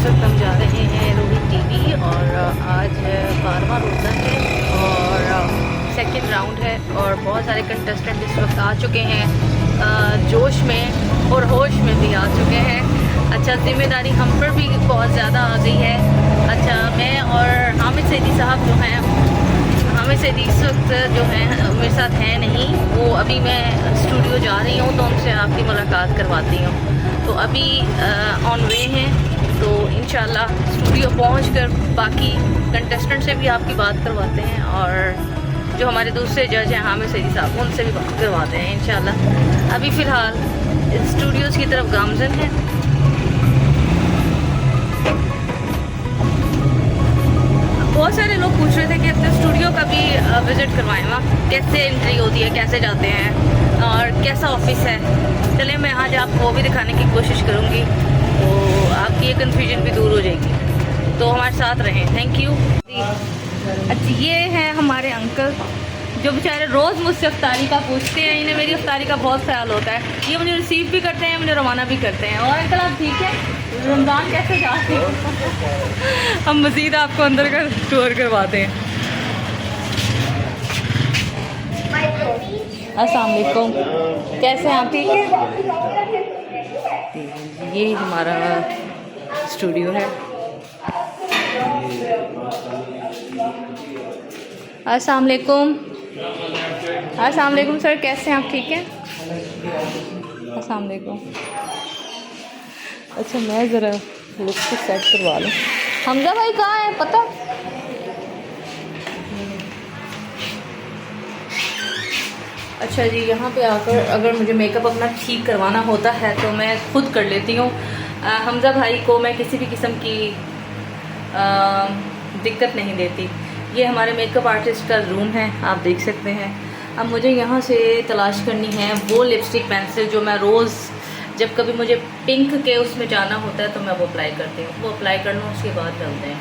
वक्त हम जा रहे हैं रोहित टीवी और आज 12वां रोज़ा है और सेकंड राउंड है और बहुत सारे कंटेस्टेंट इस वक्त आ चुके हैं, जोश में और होश में भी आ चुके हैं। अच्छा, ज़िम्मेदारी हम पर भी बहुत ज़्यादा आ गई है। अच्छा, मैं और हामिद सैदी साहब जो हैं, हामिद सैदी इस वक्त जो हैं मेरे साथ हैं नहीं, वो अभी मैं स्टूडियो जा रही हूँ तो उनसे आपकी मुलाकात करवाती हूँ। तो अभी ऑन वे हैं, तो इंशाल्लाह स्टूडियो पहुंचकर बाकी कंटेस्टेंट से भी आपकी बात करवाते हैं और जो हमारे दूसरे जज हैं हामिद सैदी साहब, उनसे भी बात करवाते हैं इंशाल्लाह। अभी फ़िलहाल स्टूडियोज़ की तरफ गामजन है। बहुत सारे लोग पूछ रहे थे कि अपने स्टूडियो का भी विज़िट करवाएं, वहाँ कैसे एंट्री होती है, कैसे जाते हैं और कैसा ऑफिस है। चलिए मैं आज आपको भी दिखाने की कोशिश करूँगी, तो आपकी ये कन्फ्यूजन भी दूर हो जाएगी। तो हमारे साथ रहें, थैंक यू। अच्छा, ये हैं हमारे अंकल जो बेचारे रोज़ मुझसे अफ्तारी का पूछते हैं। इन्हें मेरी अफ्तारी का बहुत ख्याल होता है। ये मुझे रिसीव भी करते हैं, मुझे रवाना भी करते हैं। और अंकल आप ठीक है? रमज़ान कैसे जाते हैं? हम मज़ीद आपको अंदर का टूर करवाते हैं। अस्सलाम वालेकुम, कैसे हैं आप? ठीक है। ये हमारा स्टूडियो है। अस्सलाम वालेकुम, अस्सलाम वालेकुम सर, कैसे हैं आप? ठीक हैं। अस्सलाम वालेकुम। अच्छा, मैं ज़रा लुक को सेट करवा लूँ। हमजा भाई कहाँ है पता? अच्छा जी, यहाँ पे आकर अगर मुझे मेकअप अपना ठीक करवाना होता है तो मैं खुद कर लेती हूँ। हमजा भाई को मैं किसी भी किस्म की दिक्कत नहीं देती। ये हमारे मेकअप आर्टिस्ट का रूम है, आप देख सकते हैं। अब मुझे यहाँ से तलाश करनी है वो लिपस्टिक पेंसिल जो मैं रोज़ जब कभी मुझे पिंक के उसमें जाना होता है तो मैं वो अप्लाई करती हूँ। वो अप्लाई कर लूँ, उसके बाद चलते हैं।